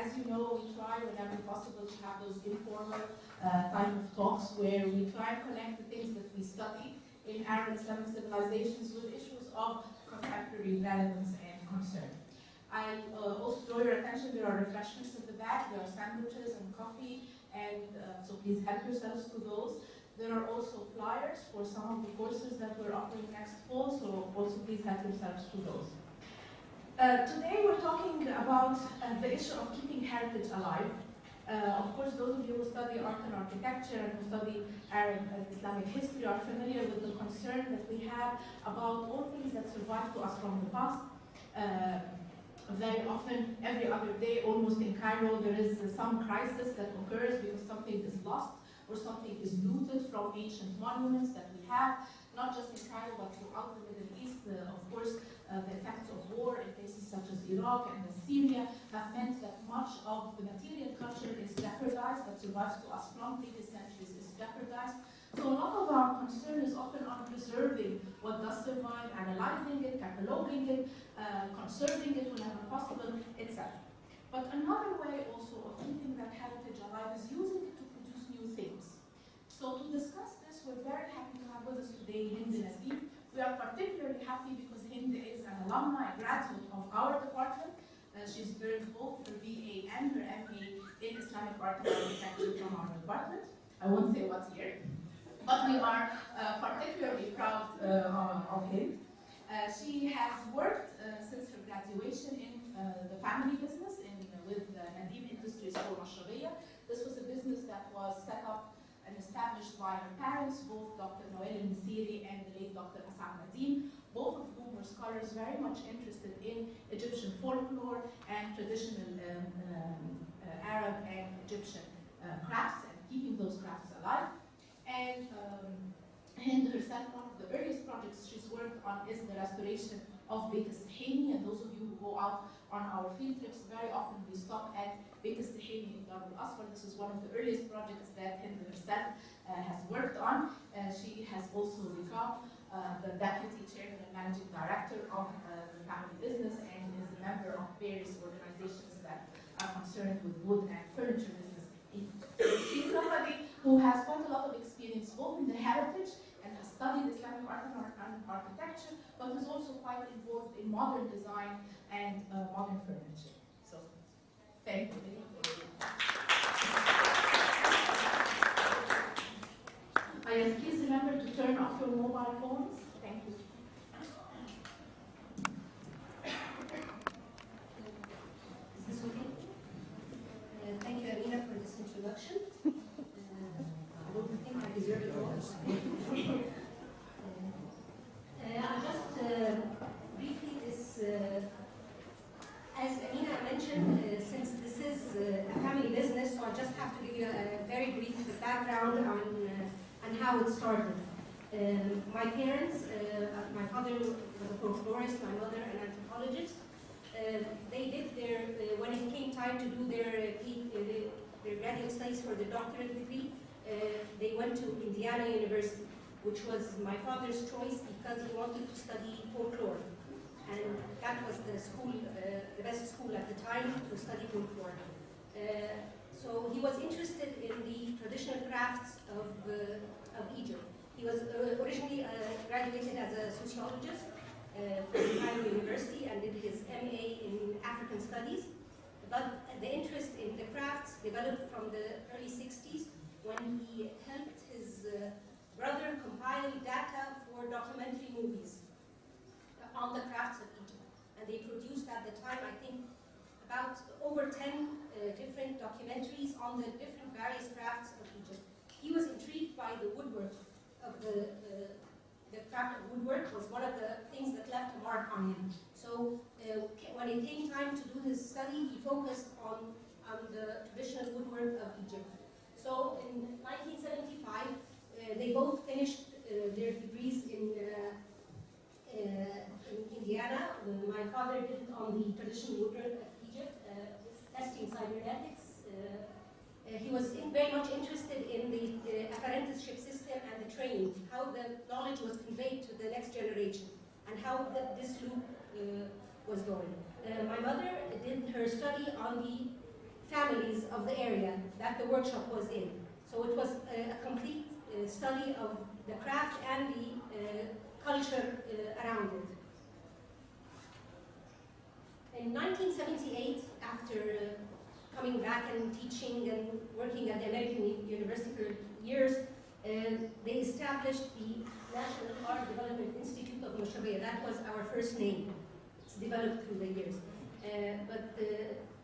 As you know, we try whenever possible to have those informal type of talks where we try and connect the things that we study in Arab-Islamic civilizations with issues of contemporary relevance and concern. I'll also draw your attention, there are refreshments in the back, there are sandwiches and coffee, and so please help yourselves to those. There are also flyers for some of the courses that we're offering next fall, so also please help yourselves to those. Today we're talking about the issue of keeping heritage alive. Of course, those of you who study art and architecture and who study Arab and Islamic history are familiar with the concern that we have about all things that survive to us from the past. Very often, every other day, almost in Cairo, there is some crisis that occurs because something is lost or something is looted from ancient monuments that we have, not just in Cairo, but throughout the Middle East. Of course, the effects of war in places such as Iraq and Syria have meant that much of the material culture is jeopardized, that survives to us from previous centuries is jeopardized. So a lot of our concern is often on preserving what does survive, analyzing it, cataloging it, conserving it whenever possible, etc. But another way also of keeping that heritage alive is using it to produce new things. So to discuss this, we're very happy to have with us today Hend Nadim. We are particularly happy because Hend is an alumna, a graduate of our department. She's earned both her BA and her MA in Islamic art and architecture from our department. I won't say what year, but we are particularly proud of Hend. She has worked since her graduation in the family business with NADIM Industries of Mashrabeya. This was a business that was set up and established by her parents, both Dr. Alwaleed and the late Dr. Alsaud, both of whom were scholars very much interested in Egyptian folklore and traditional Arab and Egyptian crafts and keeping those crafts alive. And Hend herself, one of the earliest projects she's worked on is the restoration of Beit al-Sahani, and those of you who go out on our field trips, very often we stop at Beit al-Sahani in Dar al-Asfar. This is one of the earliest projects that Hend herself has worked on. She has also become the deputy chairman and managing director of the family business and is a member of various organizations that are concerned with wood and furniture business. She's somebody who has quite a lot of experience both in the heritage and has studied Islamic art and architecture, but is also quite involved in modern design and modern furniture. So, thank you. Please remember to turn off your mobile phones. Thank you. Is this okay? Thank you, Amina, for this introduction. I don't think I deserve it all. I'll just briefly, as Amina mentioned, since this is a family business, so I just have to give you a very brief background on how it started. My parents, my father was a folklorist, my mother an anthropologist. They did when it came time to do their graduate studies for the doctorate degree, they went to Indiana University, which was my father's choice because he wanted to study folklore. And that was the school, the best school at the time to study folklore. So he was interested in the traditional crafts of Egypt. He was originally graduated as a sociologist from Cairo University and did his MA in African Studies. But the interest in the crafts developed from the early 60s when he helped his brother compile data for documentary movies on the crafts of Egypt. And they produced at the time, I think, about over 10 different documentaries on the different various crafts of Egypt. He was intrigued by the woodwork of the craft of woodwork was one of the things that left a mark on him. So when it came time to do his study, he focused on the traditional woodwork of Egypt. So in 1975, they both finished their degrees in Indiana. My father did it on the traditional woodwork of Egypt, testing cybernetics. He was very much interested in the apprenticeship system and the training, how the knowledge was conveyed to the next generation, and how this loop was going. My mother did her study on the families of the area that the workshop was in. So it was a complete study of the craft and the culture around it. In 1978, after coming back and teaching and working at the American University for years, they established the National Art Development Institute of Mashrabeya. That was our first name. It's developed through the years,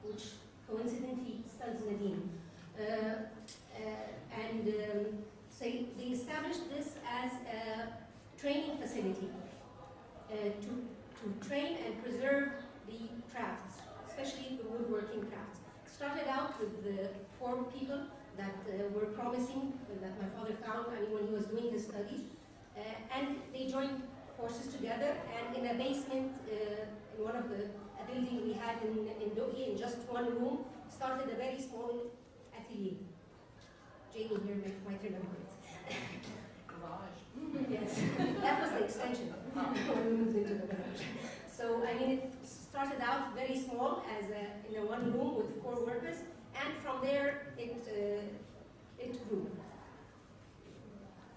which coincidentally spells Nadim. So they established this as a training facility to train and preserve the crafts, especially the woodworking crafts. Started out with 4 people that were promising, that my father found when he was doing his studies, and they joined forces together, and in a basement, in one of the building we had in Dohi, in just one room, started a very small atelier. Jamie here might remember it. Garage. Yes, that was the extension when we moved into the garage. So it started out very small as in a one room with 4 workers, and from there it grew.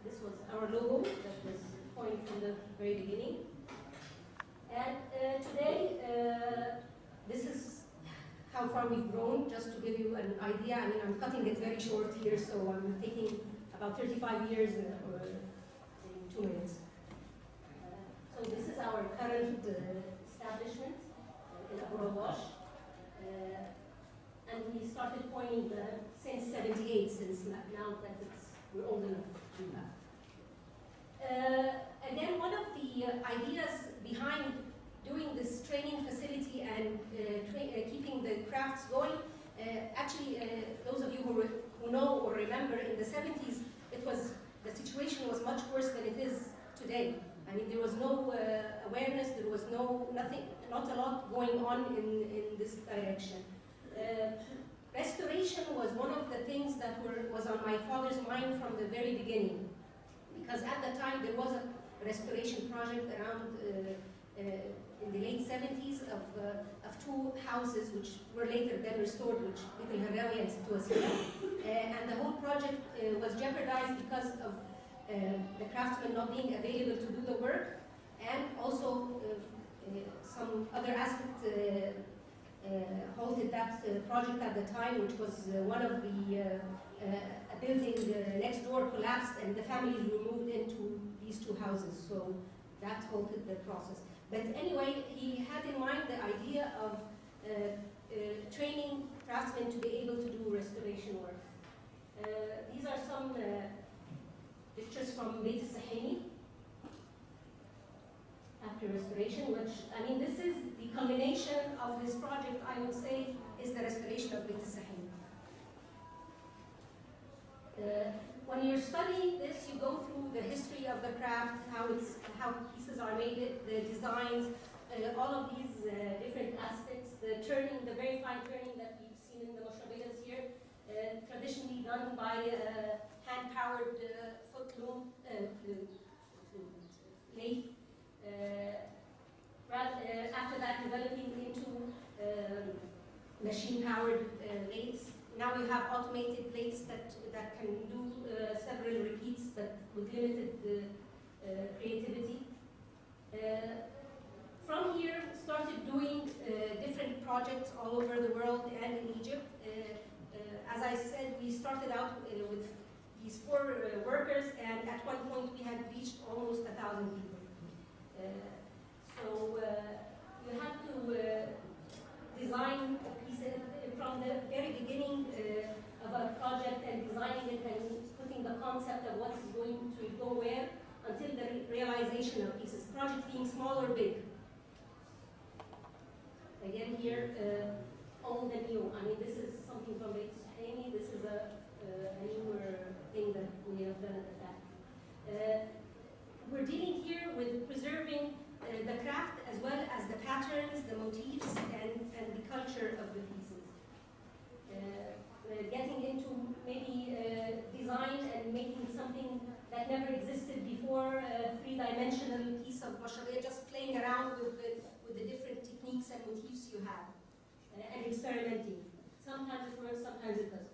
This was our logo that was coined from the very beginning. And today, this is how far we've grown, just to give you an idea. I'm cutting it very short here, so I'm taking about 35 years or in 2 minutes. So this is our current establishment in Abu Rawash. And we started coining since 78, since now that we're old enough to do that. Again, one of the ideas behind doing this training facility and keeping the crafts going, those of you who know or remember, in the 70s, the situation was much worse than it is today. There was no awareness, there was not a lot going on in this direction. Restoration was one of the things that was on my father's mind from the very beginning, because at the time there was a restoration project around in the late 70s of 2 houses which were later then restored, which Little Harawi and Situasila. And the whole project was jeopardized because of the craftsmen not being available to do the work, and also some other aspect halted that project at the time, which was one of the a building next door collapsed, and the families were moved into these 2 houses, so that halted the process. But anyway, he had in mind the idea of training craftsmen to be able to do restoration work. These are some pictures from Beit Sahini after restoration, which, this is the culmination of his project, I would say, is the restoration of Beit Sahini. When you're studying this, you go through the history of the craft, how pieces are made, the designs, all of these different aspects, the turning, the very fine turning that we've seen in the Mashrabeyas here, traditionally done by hand-powered foot loom, lathe. After that, developing into machine-powered lathes. Now you have automated lathes that can do several repeats, but with limited creativity. From here, started doing different projects all over the world and in Egypt. As I said, we started out with these 4 workers, and at one point we had reached almost 1,000 people. So you have to design a piece from the very beginning of a project, and designing it and putting the concept of what's going to go where, until the realization of pieces. Project being small or big. Again here, old and new. This is something from Beit Sahini. This is a newer thing that we have done at the fact. We're dealing here with preserving the craft as well as the patterns, the motifs, and the culture of the pieces. Getting into maybe design and making something that never existed before, a 3-dimensional piece of Mashrabeya, just playing around with the different techniques and motifs you have, and experimenting. Sometimes it works, sometimes it doesn't.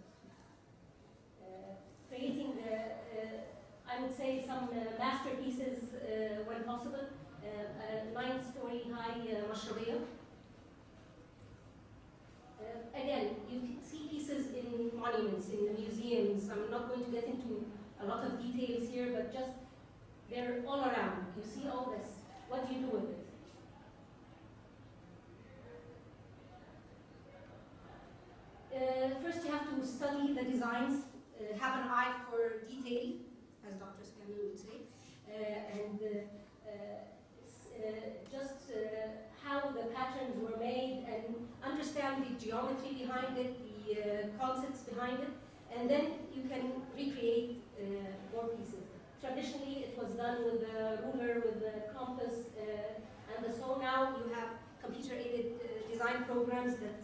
Creating I would say some masterpieces when possible. A 9-story high Mashrabeya. Again, you can see pieces in monuments, in the museums. I'm not going to get into a lot of details here, but just they're all around. You see all this. What do you do with it? First, you have to study the designs, have an eye for detail, as Dr. Scanlon would say, and just how the patterns were made and understand the geometry behind it, the concepts behind it, and then you can recreate more pieces. Traditionally, it was done with a ruler, with a compass, and so now you have computer-aided design programs that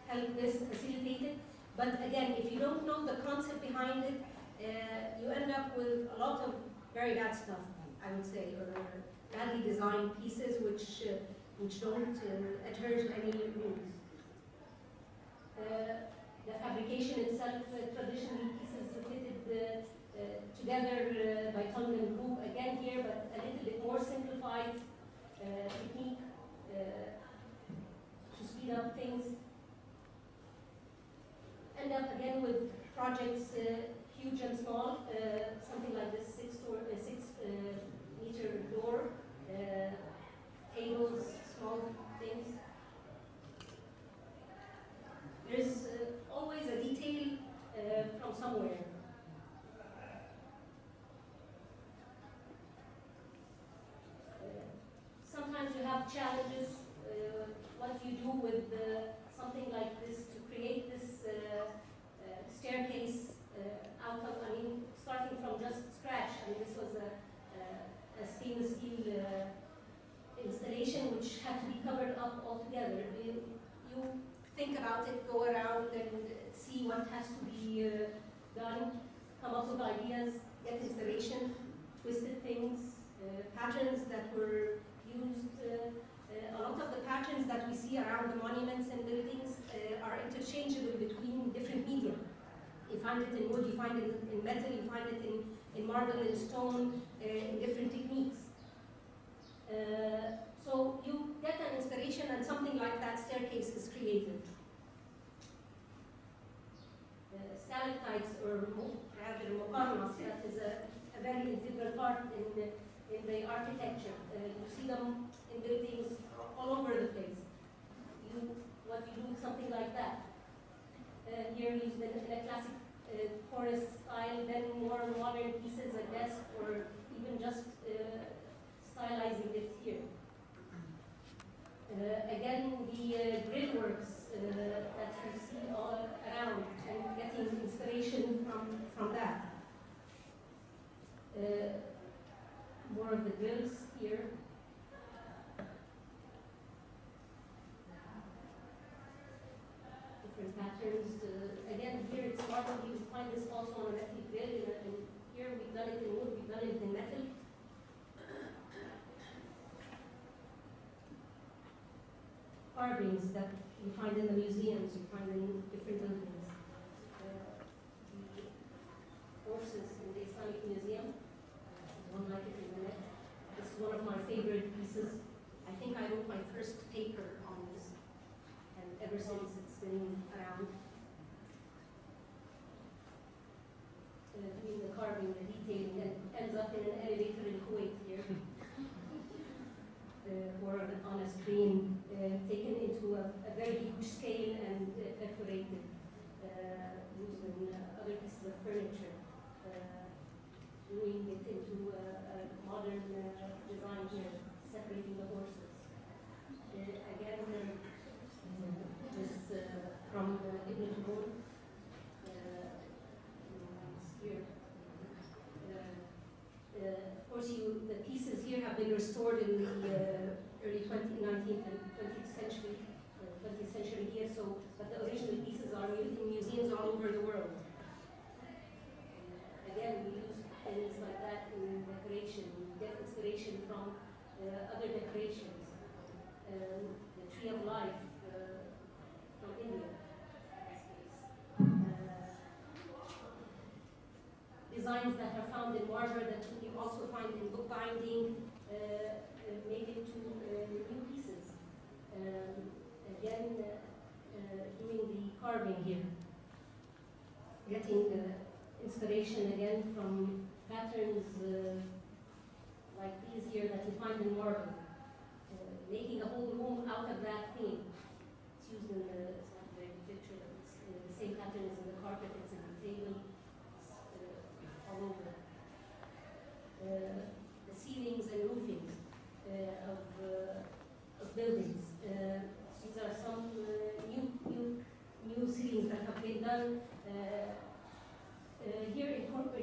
help this facilitate it. But again, if you don't know the concept behind it, you end up with a lot of very bad stuff, I would say, or badly designed pieces which don't adhere to any rules. The fabrication itself, traditionally pieces fitted together by tongue and groove, again here, but a little bit more simplified technique to speed up things. End up again with projects huge and small, something like this 6-meter door, tables, small things. There's always a detail from somewhere. Sometimes you have challenges. What do you do with something like this to create this staircase out of, starting from just scratch. This was a stainless steel installation which had to be covered up altogether. You think about it, go around and see what has to be done, come up with ideas, get inspiration, twisted things, patterns that were used. A lot of the patterns that we see around the monuments and buildings are interchangeable between different media. You find it in wood, you find it in metal, you find it in marble and stone, in different techniques. So you get an inspiration and something like that staircase is created. Stalactites, or rather motifs, that is a very integral part in the architecture. You see them in buildings all over the place. What you do with something like that? Here used in a classic forest style, then more modern pieces, a desk, or even just stylizing it here. Again, the grill works that you see all around and getting inspiration from that. More of the grills here. Different patterns. Again, here it's marble. You find this also on a metal grill. And here we've done it in wood, we've done it in metal. Carvings that you find in the museums, you find in different buildings. The horses in the Islamic Museum, one like it in the net. This is one of my favorite pieces. I think I wrote my first paper on this, and ever since it's been around. Doing the carving, the detailing, and ends up in an elevator in Kuwait here. Or on a screen, taken into a very huge scale and perforated, used in other pieces of furniture, doing it into a modern design here, separating the horses. Again, this from Ibn Tubun, here. Of course, the pieces here have been restored in the early 19th and 20th century here. So, but the original pieces are in museums all over the world. Again, we use things like that in decoration. We get inspiration from other decorations. The Tree of Life from India. also find in bookbinding, made into new pieces. Again, doing the carving here. Getting inspiration again from patterns like these here that you find in marble. Making a whole room out of that theme. It's used in the, it's not a very good picture, but it's the same pattern as in the carpet, it's in the table, it's all over. The ceilings and roofings of buildings. These are some new ceilings that have been done. Here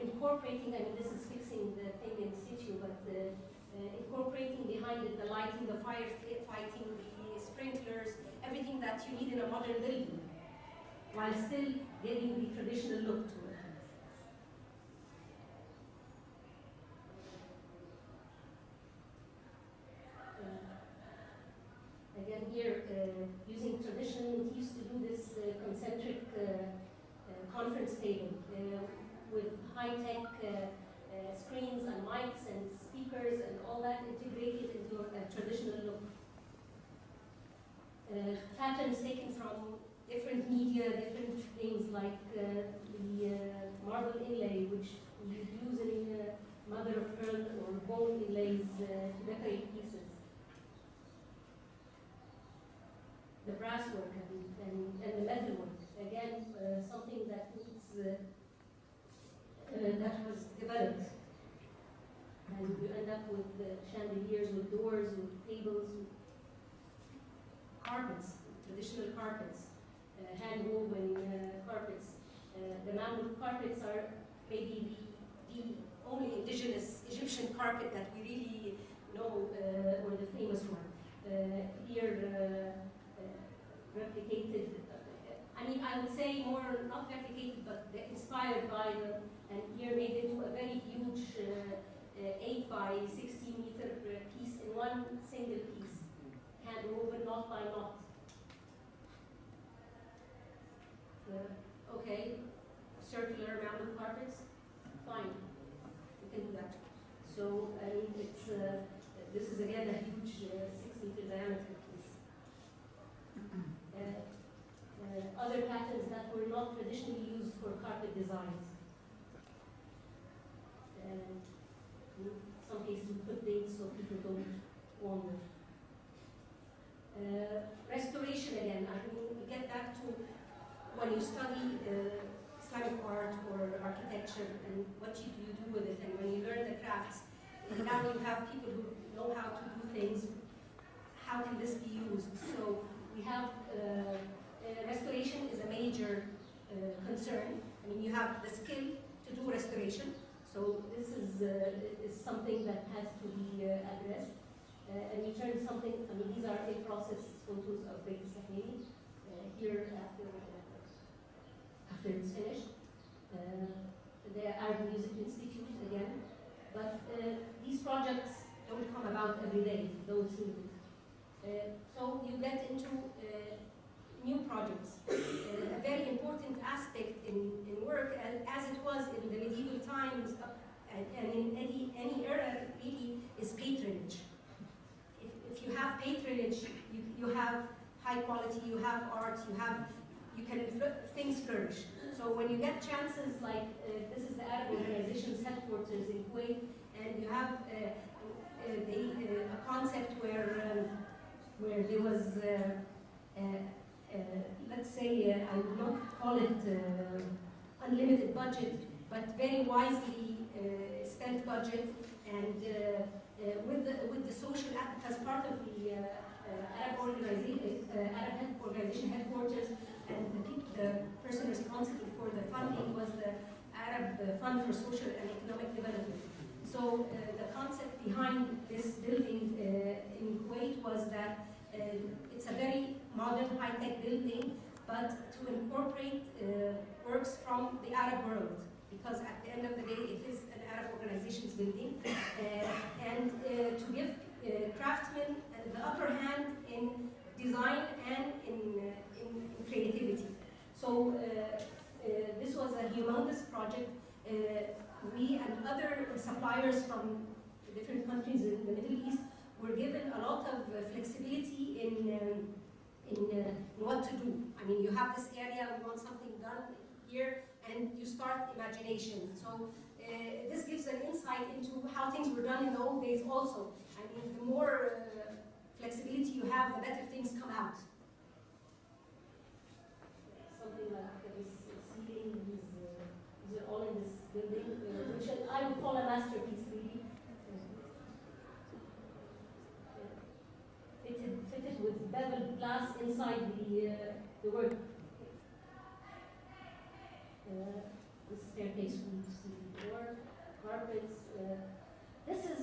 incorporating, I mean this is fixing the thing in situ, but incorporating behind it the lighting, the firefighting, the sprinklers, everything that you need in a modern building, while still giving the traditional look to it. Again here, using traditional motifs to do this concentric conference table with high-tech screens and mics and speakers and all that integrated into a traditional look. Patterns taken from different media, different things like the marble inlay, which you use in mother of pearl or bone inlays to decorate pieces. The brass work and the metal work. Again, something that needs, that was developed. And you end up with chandeliers, with doors, with tables, with carpets, traditional carpets, hand-woven carpets. The mammoth carpets are maybe the only indigenous Egyptian carpet that we really know, or the famous one. Here, replicated, I mean, I would say more, not replicated, but inspired by them, and here made into a very huge 8 by 16 meter piece in one single piece, hand woven knot by knot. Okay, circular mammoth carpets, fine, you can do that. So, I mean, it's, this is again a huge 6 meter diameter piece. Other patterns that were not traditionally used for carpet designs. In some cases we put dates so people don't wander. Restoration again, I mean, we get back to when you study Islamic art or architecture and what do you do with it, and when you learn the crafts, and now you have people who know how to do things, how can this be used? So we have restoration is a major concern. I mean, you have the skill to do restoration, so this is something that has to be addressed. And you turn something, I mean, these are in-process photos of Beit Saheli here after it's finished. The Arab Music Institute again. But these projects don't come about every day, those needed. So you get into new projects. A very important aspect in work, as it was in the medieval times and in any era, really, is patronage. If you have patronage, you have high quality, you have art, you can things flourish. So when you get chances like this is the Arab organization's headquarters in Kuwait, and you have a concept where there was let's say, I would not call it unlimited budget, but very wisely spent budget, and with the social act, because part of the Arab organization headquarters, and the person responsible for the funding was the Arab Fund for Social and Economic Development. So the concept behind this building in Kuwait was that it's a very modern, high-tech building, but to incorporate works from the Arab world, because at the end of the day, it is an Arab organization's building, and to give craftsmen the upper hand in design and in creativity. So this was a humongous project. we and other suppliers from different countries in the Middle East were given a lot of flexibility in what to do. I mean, you have this area, we want something done here, and you start imagination. So this gives an insight into how things were done in the old days also. I mean, the more flexibility you have, the better things come out. Something like this ceiling, these are all in this building, which I would call a masterpiece, really. Fitted with beveled glass inside the work. The staircase we see before, carpets. This is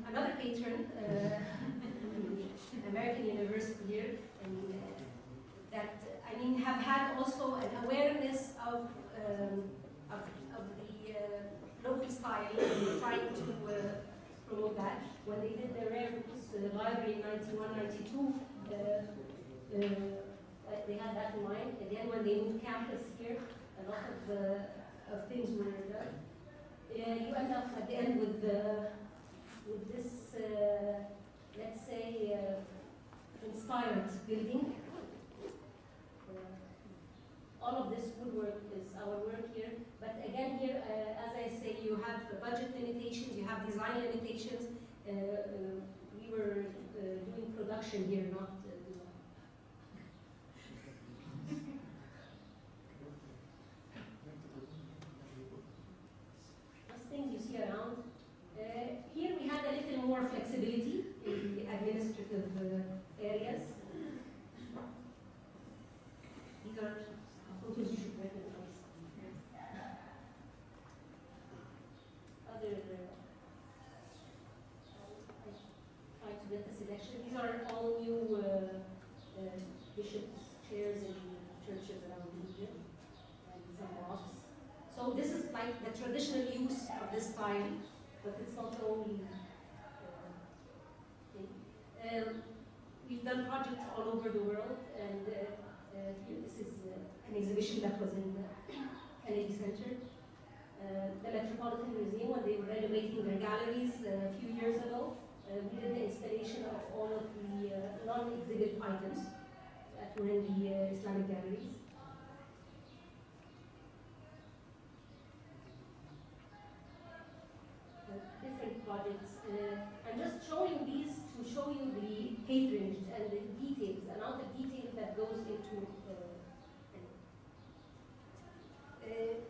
another patron, American University here, and that I mean have had also an awareness of the local style, and trying to promote that. When they did the rare books library in 91, 92, they had that in mind. And then when they moved campus here, a lot of things were done. You end up at the end with this, let's say, inspired building. All of this woodwork is our work here. But again here, as I say, you have budget limitations, you have design limitations. We were doing production here, not design. Those things you see around. Here we had a little more flexibility in the administrative areas. These are photos you should recognize. Other try to get the selection. These are all new bishops' chairs in churches around the region and some mosques. So this is like the traditional use of this style, but it's not the only thing. We've done projects all over the world, and here this is an exhibition that was in the Kennedy Center. The Metropolitan Museum, when they were renovating their galleries a few years ago, we did the installation of all of the non-exhibit items that were in the Islamic galleries. Different projects. I'm just showing these to show you the patronage and the details, the amount of detail that goes into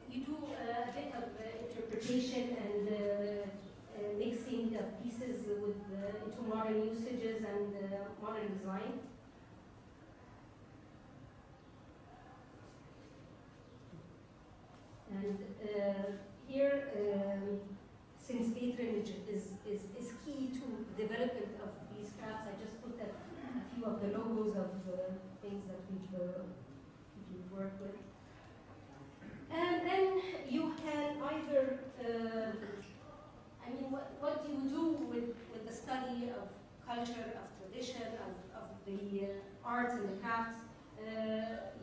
you do a bit of interpretation and mixing of pieces with into modern usages and modern design. And here, since patronage is key to the development of these crafts, I just put a few of the logos of things that we've worked with. And then you can either, I mean, what do you do with the study of culture, of tradition, of the arts and the crafts?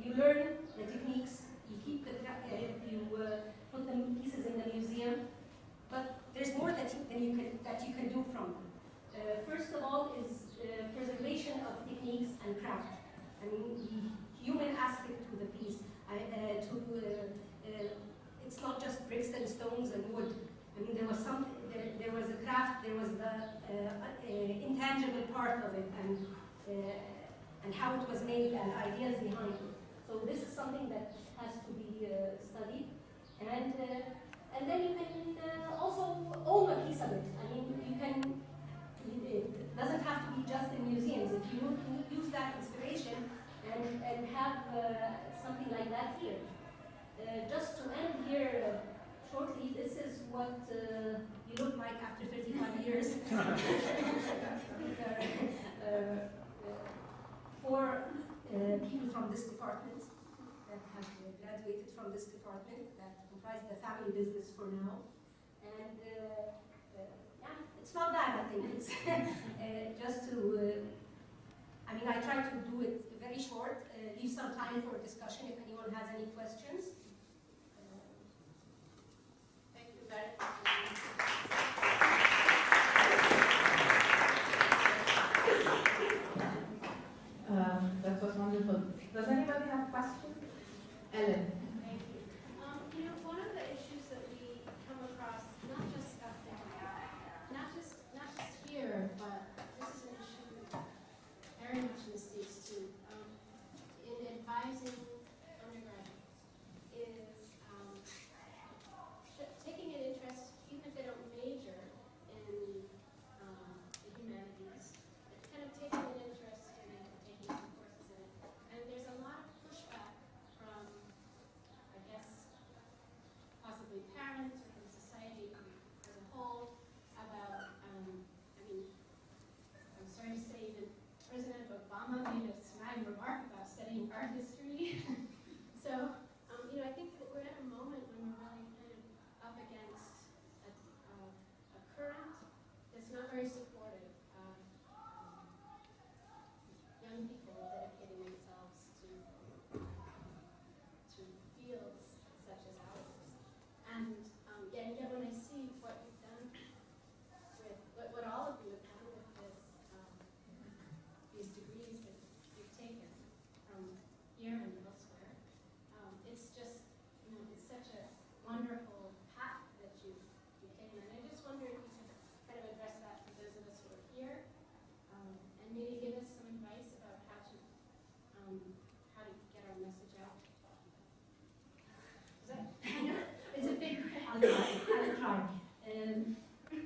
You learn the techniques, you keep the you put the pieces in the museum, but there's more that you can do from them. First of all is preservation of techniques and craft. I mean, the human aspect to the piece. It's not just bricks and stones and wood. I mean, there was something. There was a craft. There was the intangible part of it, and how it was made, and ideas behind it. So this is something that has to be studied, and then you can also own a piece of it. I mean, you can. It doesn't have to be just in museums. If you use that inspiration and have something like that here. Just to end here shortly, this is what you look like after 35 years. Four people from this department that have graduated from this department that comprise the family business for now. And yeah, it's not bad, I think. It's just to, I mean, I try to do it very short, leave some time for discussion if anyone has any questions. Thank you very much. Ellen. Thank you. One of the issues that we come across, not just here, but this is an issue very much in the States too, in advising undergraduates, is taking an interest, even if they don't major in the humanities, kind of taking an interest in it, taking some courses in it. And there's a lot of pushback from, I guess, possibly parents or from society as a whole about, I'm sorry to say that President Obama made a snide remark about studying art history. So, I think that we're at a moment when we're really kind of up against a current that's not very supportive of young people dedicating themselves to fields such as ours. And yet when I see what you've done with, what all of you have done with this, these degrees that you've taken from here and elsewhere, it's just, it's such a wonderful path that you've taken. And I just wonder if you could kind of address that for those of us who are here, and maybe give us some advice about how to get our message out. Is that, it's a big I'll try.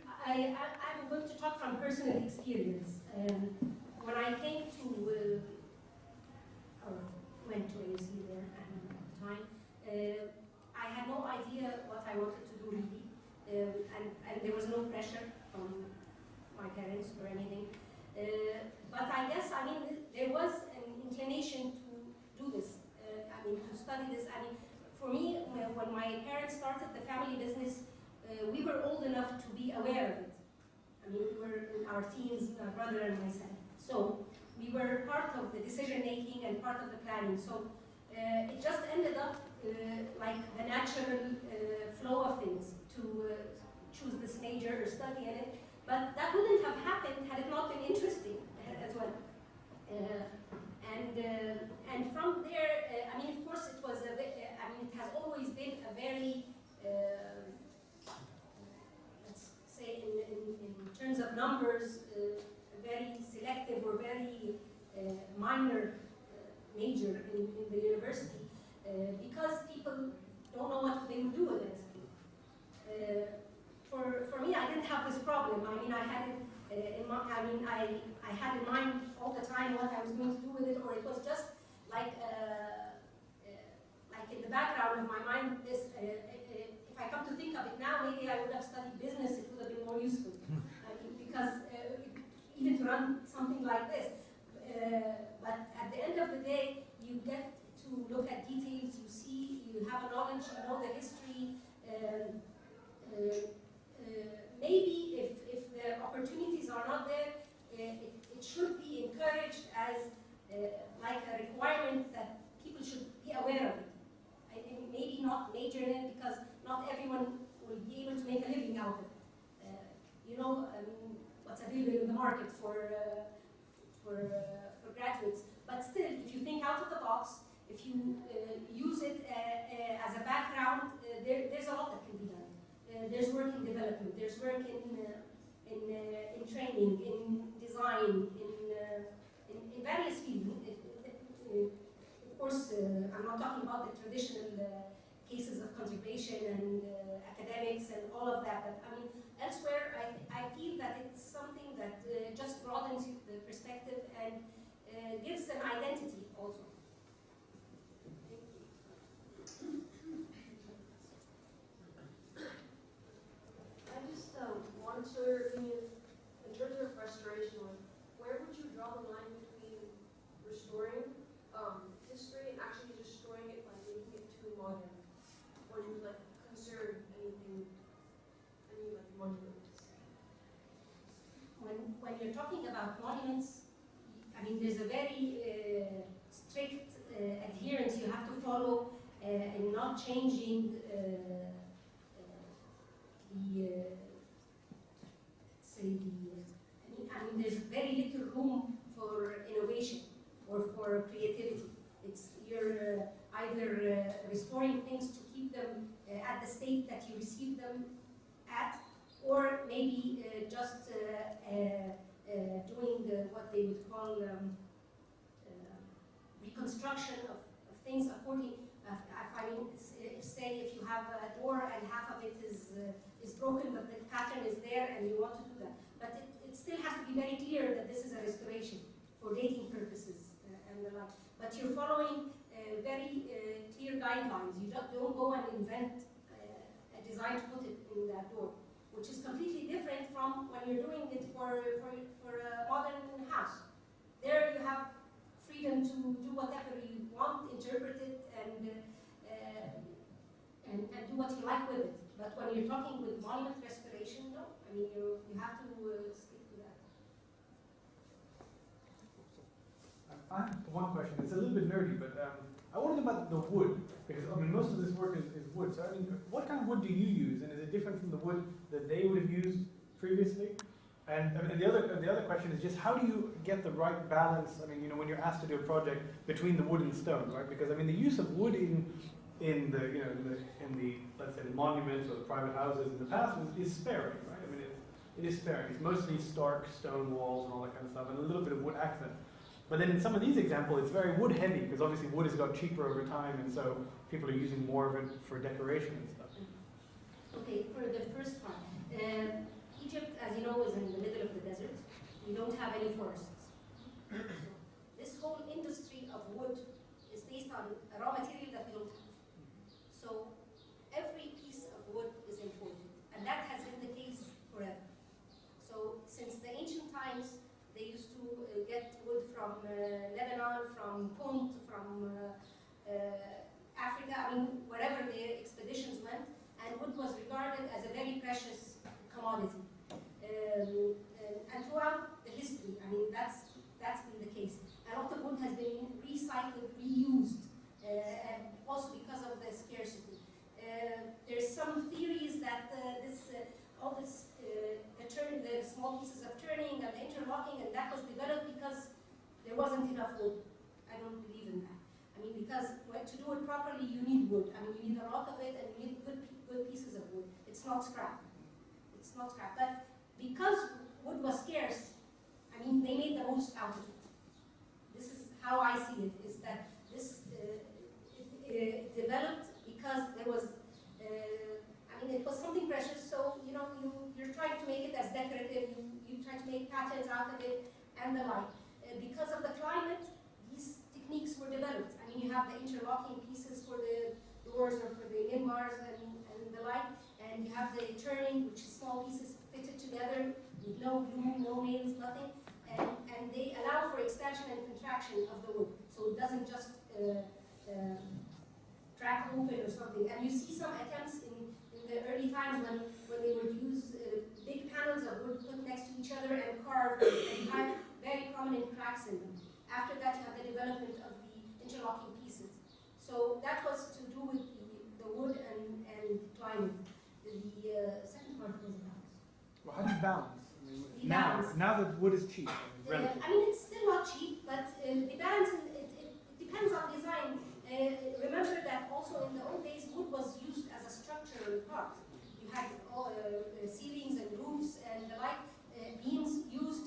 I'm going to talk from personal experience. When I came to, or went to AUC there at the time, I had no idea what I wanted to do really, and there was no pressure from my parents or anything. But I guess, there was an inclination to do this, to study this. For me, when my parents started the family business, we were old enough to be aware of it. We were in our teens, my brother and myself. So we were part of the decision making and part of the planning. So it just ended up like the natural flow of things to choose this major or study in it. But that wouldn't have happened had it not been interesting as well. And from there, of course, it was it has always been a very, let's say, in terms of numbers, very selective or very minor major in the university, because people don't know what they will do with it. For me, I didn't have this problem. I had it in my, I had in mind all the time what I was going to do with it, or it was just like in the background of my mind. This, if I come to think of it now, maybe I would have studied business. It would have been more useful, because even to run something like this. But at the end of the day, you get to look at details. You see, you have a knowledge. You know the history. Maybe if the opportunities are not there, it should be encouraged as like a requirement that people should be aware of it. Maybe not major in it, because not everyone will be able to make a living out of it. What's available in the market for graduates. But still, if you think out of the box, if you use it as a background, there's a lot that can be done. There's work in development, there's work in training, in design, in various fields. Of course, I'm not talking about the traditional cases of conservation and academics and all of that, but elsewhere, I feel that it's something that just broadens the perspective and gives an identity also. I just want to, in terms of restoration, where would you draw the line between restoring history and actually destroying it by making it too modern? Or do you conserve any monuments? When you're talking about monuments, there's a very strict adherence you have to follow in not changing there's very little room for innovation or for creativity. You're either restoring things to keep them at the state that you received them at, or maybe just doing what they would call reconstruction of things according. I mean, say if you have a door and half of it is broken, but the pattern is there, and you want to do that, but it still has to be very clear that this is a restoration for dating purposes and the like. But you're following very clear guidelines. You don't go and invent a design to put it in that door, which is completely different from when you're doing it for a modern house. There you have freedom to do whatever you want, interpret it, and do what you like with it. But when you're talking with monument restoration, no. I mean, you have to stick to that. I have one question. It's a little bit nerdy, but I wondered about the wood, because I mean most of this work is wood. So I mean, what kind of wood do you use, and is it different from the wood that they would have used previously? And the other question is just how do you get the right balance? I mean, you know, when you're asked to do a project between the wood and stone, right? Because I mean, the use of wood in the let's say the monuments or the private houses in the past is sparing, right? I mean, it is sparing. It's mostly stark stone walls and all that kind of stuff, and a little bit of wood accent. But then in some of these examples, it's very wood heavy, because obviously wood has got cheaper over time, and so people are using more of it for decoration and stuff. Okay, for the first part, Egypt, as you know, is in the middle of the desert. We don't have any forests. This whole industry of wood is based on a raw material that we don't have. So every piece of wood is imported, and that has been the case forever. So since the ancient times, they used to get wood from Lebanon, from Punt, from Africa, I mean, wherever their expeditions went, and wood was regarded as a very precious commodity. And throughout the history, I mean, that's been the case. A lot of wood has been recycled, reused, and also because of the scarcity. There's some theories that the small pieces of turning and the interlocking, and that was developed because there wasn't enough wood. I don't believe in that. I mean, because to do it properly, you need wood. I mean, you need a lot of it, and you need good pieces of wood. It's not scrap. It's not scrap. But because wood was scarce, I mean, they made the most out of it. This is how I see it, is that this it developed because there was, I mean, it was something precious, so, you know, you're trying to make it as decorative, you try to make patterns out of it, and the like. Because of the climate, these techniques were developed. I mean, you have the interlocking pieces for the doors or for the minbars and the like, and you have the turning, which is small pieces fitted together with no glue, no nails, nothing, and they allow for expansion and contraction of the wood, so it doesn't just crack open or something. And you see some attempts in the early times when they would use big panels of wood put next to each other and carved and had very prominent cracks in them. After that, you have the development of the interlocking pieces. So that was to do with the wood and climate. The second part was about. Well, how do you balance? I mean, Balance. now that wood is cheap. I mean, it's still not cheap, but the balance, it depends on design. Remember that also in the old days, wood was used as a structural part. You had ceilings and roofs and the like, beams used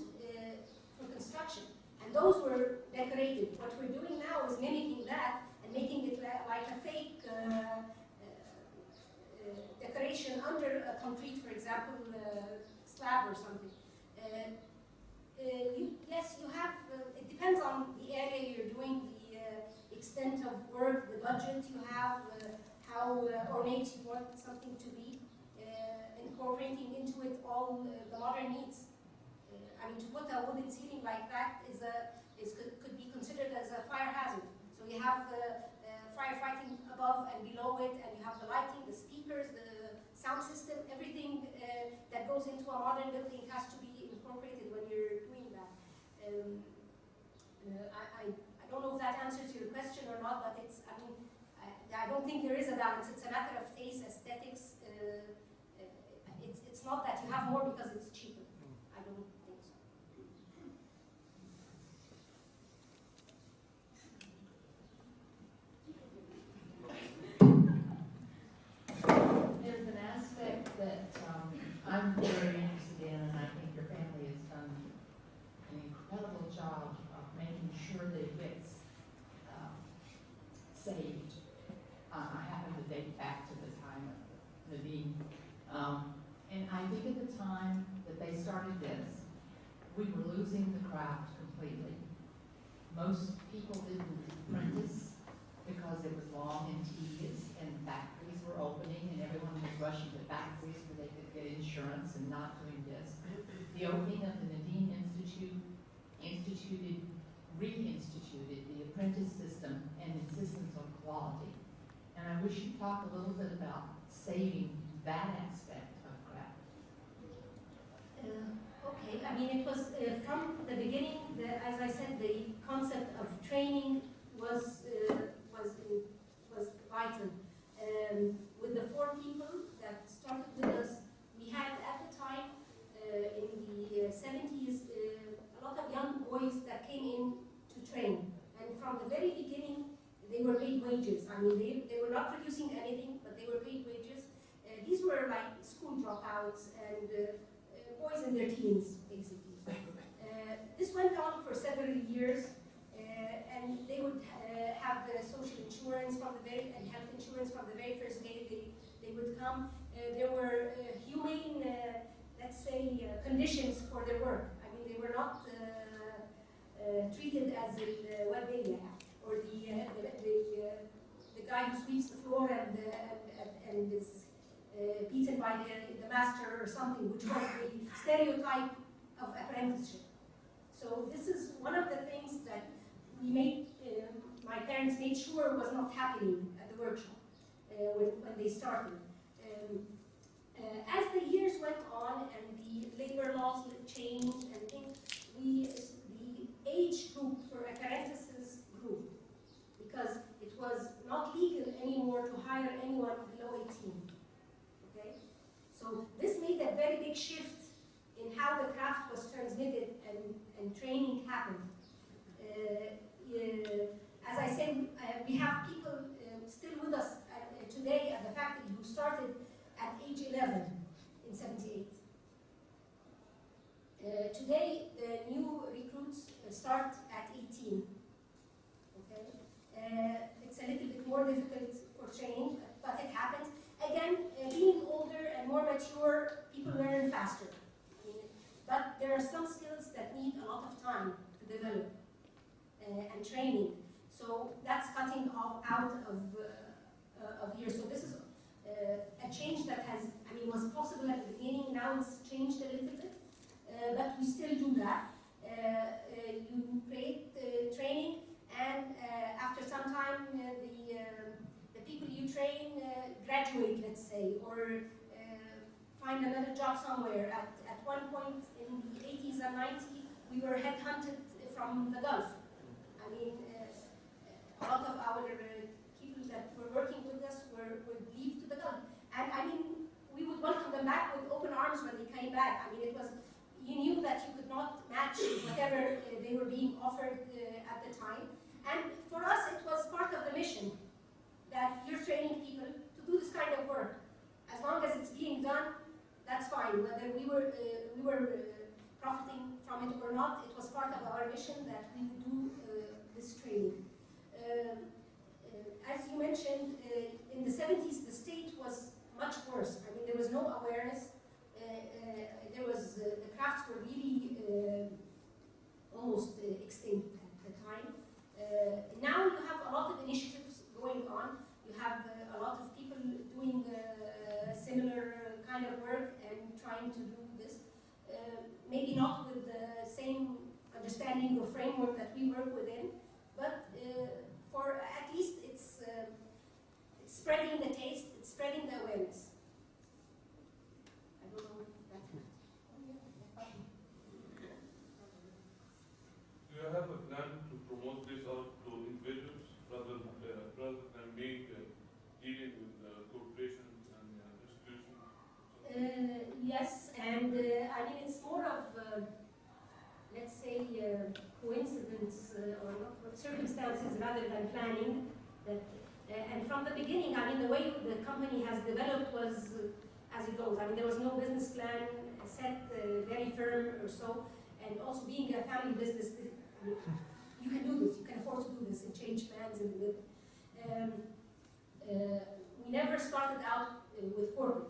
for construction. And those were decorated. What we're doing now is mimicking that and making it like a fake decoration under a concrete, for example, slab or something. Yes, you have, it depends on the area you're doing, the extent of work, the budget you have, how ornate you want something to be, incorporating into it all the modern needs. I mean, to put a wooden ceiling like that could be considered as a fire hazard. So you have firefighting above and below it, and you have the lighting, the speakers, the sound system, everything that goes into a modern building has to be incorporated when you're doing that. I don't know if that answers your question or not, but it's, I mean, I don't think there is a balance. It's a matter of taste, aesthetics. It's not that you have more because it's cheaper. I don't think so. started this, we were losing the craft completely. Most people didn't apprentice because it was long and tedious, and factories were opening, and everyone was rushing to factories where they could get insurance and not doing this. The opening of the NADIM Institute reinstituted the apprentice system and insistence on quality. And I wish you'd talk a little bit about saving that aspect of craft. Okay, I mean, it was from the beginning, as I said, the concept of training was vital. With the 4 people that started with us, we had at the time, in the 70s, a lot of young boys that came in to train. And from the very beginning, they were paid wages. I mean, they were not producing anything, but they were paid wages. These were like school dropouts and boys in their teens, basically. This went on for several years, and they would have the social insurance and health insurance from the very first day they would come. There were humane, let's say, conditions for their work. I mean, they were not treated as in Walbelia, or the guy who sweeps the floor and is beaten by the master or something, which was the stereotype of apprenticeship. So this is one of the things that we made, my parents made sure was not happening at the workshop when they started. As the years went on and the labor laws changed and things, the age group for apprentices grew, because it was not legal anymore to hire anyone below 18. Okay? So this made a very big shift in how the craft was transmitted and training happened. As I said, we have people still with us today at the factory who started at age 11 in 78. Today, the new recruits start at 18. Okay? It's a little bit more difficult for training, but it happens. Again, being older and more mature, people learn faster. But there are some skills that need a lot of time to develop and training. So that's cutting out of years. So this is a change that was possible at the beginning. Now it's changed a little bit, but we still do that. You create training, and after some time, the people you train graduate, let's say, or find another job somewhere. At one point in the 80s and 90s, we were headhunted from the Gulf. I mean, a lot of our people that were working with us would leave to the Gulf. And I mean, we would welcome them back with open arms when they came back. I mean, it was, you knew that you could not match whatever they were being offered at the time. And for us, it was part of the mission that you're training people to do this kind of work. As long as it's being done, that's fine. Whether we were profiting from it or not, it was part of our mission that we would do this training. As you mentioned, in the 70s, the state was much worse. I mean, there was no awareness. The crafts were really almost extinct at the time. Now you have a lot of initiatives going on. You have a lot of people doing similar kind of work and trying to do this. Maybe not with the same understanding or framework that we work within, but for at least it's spreading the taste, it's spreading the awareness. I don't know if that's it. Do you have a plan to promote this out to individuals rather than being dealing with corporations and institutions? Yes, and I mean, it's more of, let's say, coincidence or circumstances rather than planning. And from the beginning, I mean, the way the company has developed was as it goes. I mean, there was no business plan set, very firm or so. And also being a family business, I mean, you can do this, you can afford to do this and change plans and live. We never started out with corporate,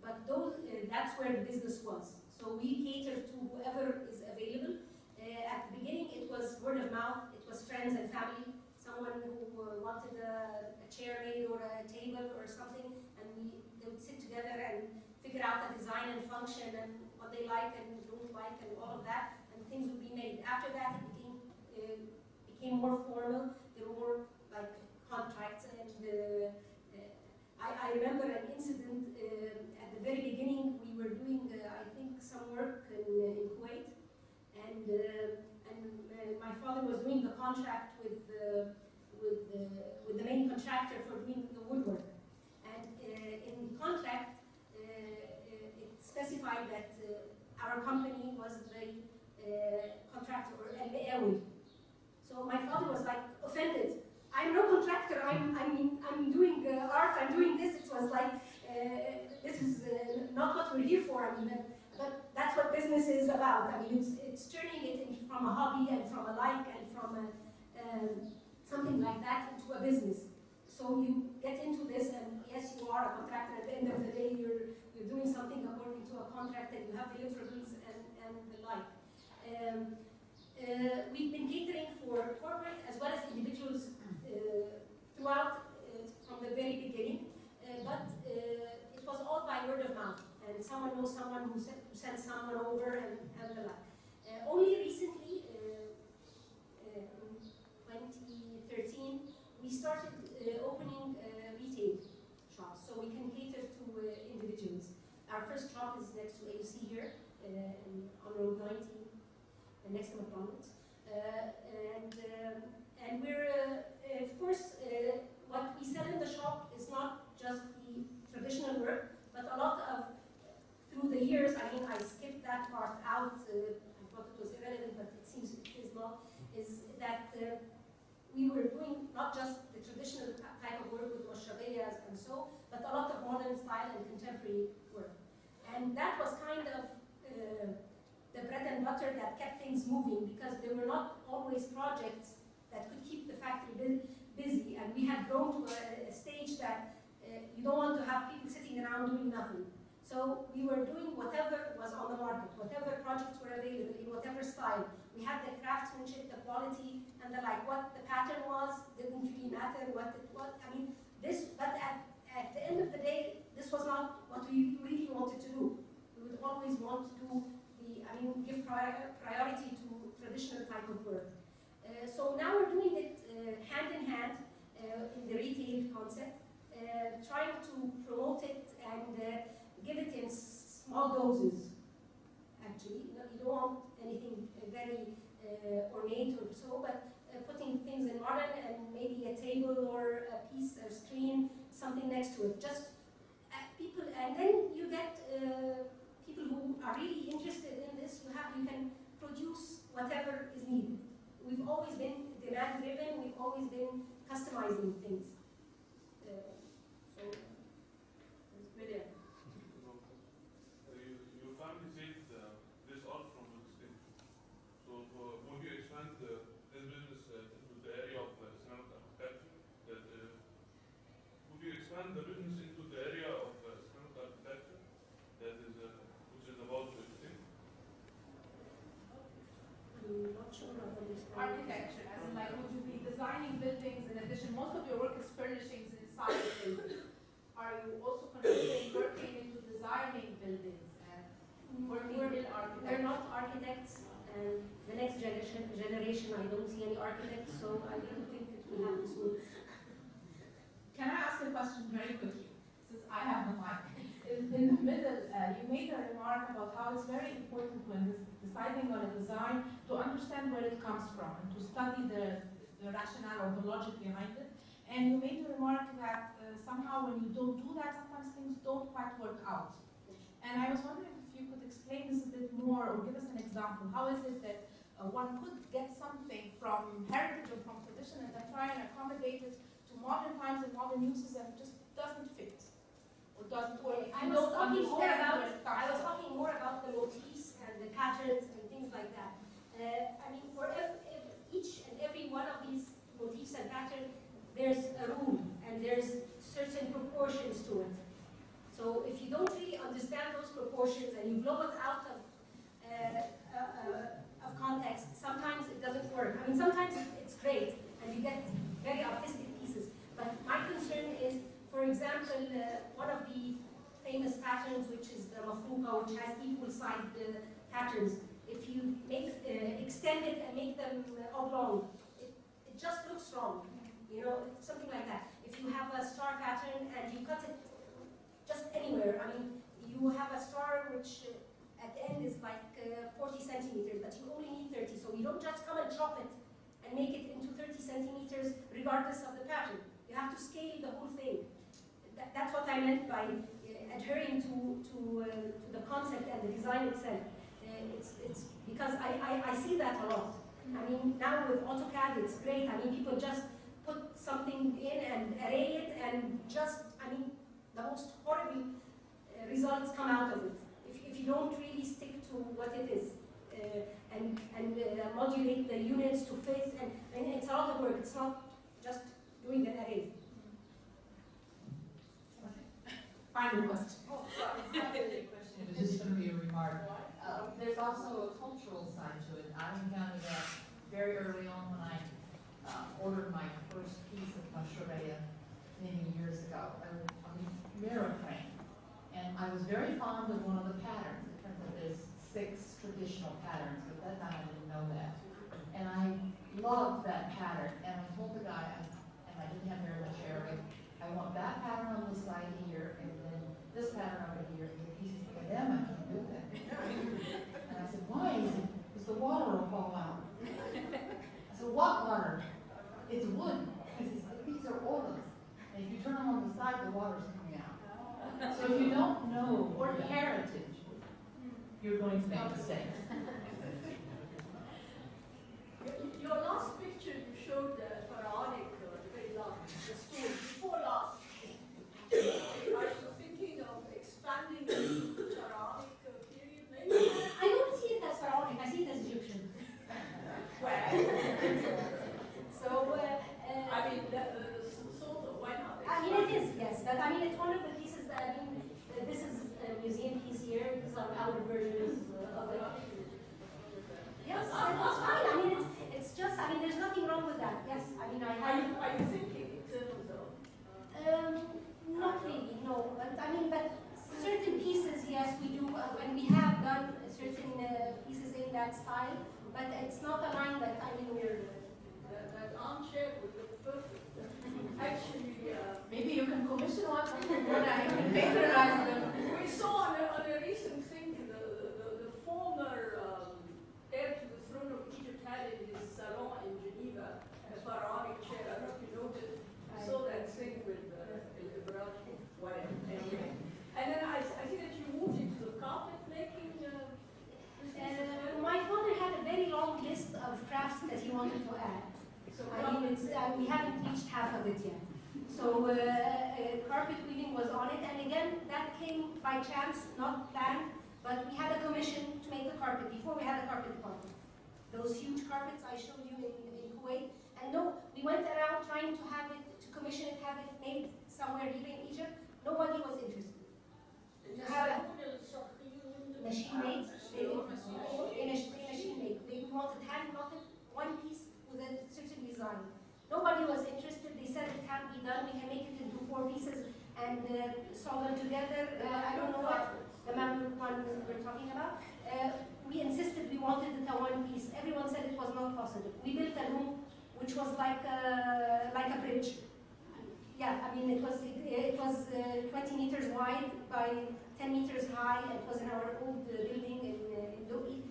but those, that's where the business was. So So we cater to whoever is available. At the beginning, it was word of mouth. It was friends and family. Someone who wanted a chair made or a table or something, and they would sit together and figure out the design and function and what they like and don't like and all of that, and things would be made. After that, it became more formal. There were more like contracts, and I remember an incident at the very beginning. We were doing, I think, some work in Kuwait, and my father was doing the contract with the main contractor for doing the woodwork. And in the contract, it specified that our company was the contractor, and the airway. So my father was like offended. I'm no contractor. I'm doing art. I'm doing this. It was like this is not what we're here for. I mean, but that's what business is about. I mean, it's turning it from a hobby and from a like and from something like that into a business. So you get into this, and yes, you are a contractor. At the end of the day, you're doing something according to a contract, and you have deliverables and the like. We've been catering for corporate as well as individuals throughout from the very beginning, but it was all by word of mouth, and someone knows someone who sent someone over and the like. Only recently, in 2013, we started opening retail shops, so we can cater to individuals. Our first shop is next to AUC here, on Road 19, next to McDonald's. And we're, of course, what we sell in the shop is not just the traditional work, but a lot of, through the years, I mean, I skipped that part out, I thought it was irrelevant, but it seems it is not, is that we were doing not just the traditional type of work with Mashrabeya and so, but a lot of modern style and contemporary work. And that was kind of the bread and butter that kept things moving, because there were not always projects that could keep the factory busy, and we had grown to a stage that you don't want to have people sitting around doing nothing. So we were doing whatever was on the market, whatever projects were available in whatever style. We had the craftsmanship, the quality, and the like. What the pattern was didn't really matter. What it was, I mean, this. But at the end of the day, this was not what we really wanted to do. We would always want to do give priority to traditional type of work. So now we're doing it hand in hand in the retail concept, trying to promote it and give it in small doses. Actually, you don't want anything very ornate or so, but putting things in modern and maybe a table or a piece or screen, something next to it. Just people, and then you get people who are really interested in this. You can produce whatever is needed. We've always been demand driven. We've always been customizing things. So it's brilliant. Your family said this art from extinction. So would you expand this business into the area of Islamic architecture? Would you expand the business into the area of Islamic architecture? That is, which is about to extinct? I'm not sure of Architecture, as in like, would you be designing buildings in addition? Most of your work is furnishings inside the buildings. Are you also considering working into designing buildings and working in architecture? We're not architects, and the next generation, I don't see any architects, so I don't think it will happen soon. Can I ask a question very quickly, since I have the mic? In the middle, you made a remark about how it's very important when deciding on a design to understand where it comes from and to study the rationale or the logic behind it. And you made a remark that somehow when you don't do that, sometimes things don't quite work out. And I was wondering if you could explain this a bit more or give us an example. How is it that one could get something from heritage or from tradition and then try and accommodate it to modern times and modern uses and it just doesn't fit? Doesn't work. I was talking more about the motifs and the patterns and things like that. I mean, for each and every one of these motifs and patterns, there's a rule and there's certain proportions to it. So if you don't really understand those proportions and you blow it out of you get very artistic pieces. But my concern is, for example, one of the famous patterns, which is the mafruqa, which has equal-sided patterns. If you extend it and make them oblong, it just looks wrong. You know, something like that. If you have a star pattern and you cut it just anywhere, I mean, you have a star which at the end is like 40 centimeters, but you only need 30, so you don't just come and chop it and make it into 30 centimeters regardless of the pattern. You have to scale the whole thing. That's what I meant by adhering to the concept and the design itself. It's because I see that a lot. I mean, now with AutoCAD, it's great. I mean, people just put something in and array it, and just, I mean, the most horrible results come out of it. If you don't really stick to what it is and modulate the units to fit, and it's a lot of work. It's not just doing an array. Final question. Oh, sorry, it's not really a question, it was just going to be a remark. There's also a cultural side to it. I encountered that very early on when I ordered my first piece of Mashrabeya many years ago, a mirror frame. And I was very fond of one of the patterns. It turns out there's 6 traditional patterns, but at that time I didn't know that. And I loved that pattern, and I told the guy, and I didn't have very much Arabic, I want that pattern on the side here, and then this pattern over here. And he said, Madam, I can't do that. And I said, why? He said, because the water will fall out. I said, what water? It's wood. He says, these are oils. And if you turn them on the side, the water's coming out. So if you don't know the heritage, you're going to make mistakes. Your last picture, you showed the pharaonic, very long, the stool, before last. Are you thinking of expanding the pharaonic period, maybe? I don't see it as pharaonic, I see it as Egyptian. So, I mean, sort of, why not? I mean, it is, yes, but I mean, it's one of the pieces that, I mean, this is a museum piece here, these are our versions of it. Yes, that's fine, I mean, it's just, I mean, there's nothing wrong with that, yes, I mean, Are you thinking external though? Not really, no, but I mean, but certain pieces, yes, we do, and we have done certain pieces in that style, but it's not a line that, I mean, we're... That armchair would look perfect. Actually, Maybe you can commission one when I can patronize them. we saw on a recent thing, the former heir to the throne of Egypt had in his salon in Geneva a pharaonic chair. I don't know if you noticed. I saw that thing with Ibrahim, whatever. Anyway. And then I think that you moved into the carpet making business as well. My father had a very long list of crafts that he wanted to add. So I mean, it's, we haven't reached half of it yet. So carpet weaving was on it, and again, that came by chance, not planned, but we had a commission to make the carpet before we had a carpet department. Those huge carpets I showed you in Kuwait, and no, we went around trying to have it, to commission it, have it made somewhere here in Egypt. Nobody was interested. To have a machine made, machine made. They wanted hand knotted, one piece with a certain design. Nobody was interested. They said it can't be done. We can make it into 4 pieces and sew them together. I don't know what the one we're talking about. We insisted we wanted it a one piece. Everyone said it was not possible. We built a room which was like a bridge. Yeah, I mean it was 20 meters wide by 10 meters high. It was in our old building in Dubai.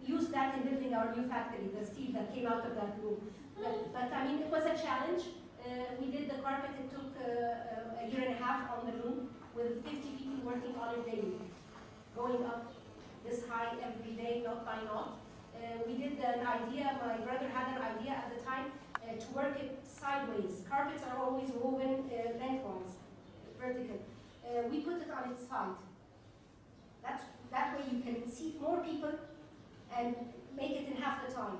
Used that in building our new factory, the steel that came out of that room. But I mean, it was a challenge. We did the carpet. It took a year and a half on the room with 50 people working on it daily, going up this high every day, knot by knot. We did an idea. My brother had an idea at the time to work it sideways. Carpets are always woven lengthwise, vertical. We put it on its side. That way you can seat more people and make it in half the time.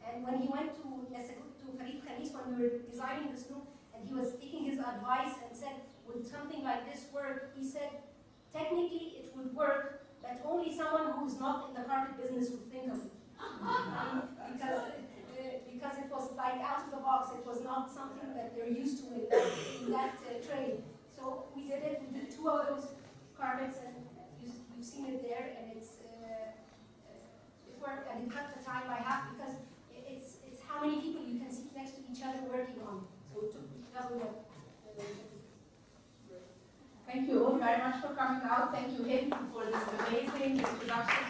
And when he went to Farid Khamis when we were designing this room, and he was taking his advice and said, would something like this work? He said, technically it would work, but only someone who's not in the carpet business would think of it. because it was like out of the box. It was not something that they're used to in that trade. So we did it. We did 2 of those carpets, and you've seen it there, and it worked, and it cut the time by half because it's how many people you can sit next to each other working on. So it took double the. Thank you all very much for coming out. Thank you, Hind, for this amazing introduction.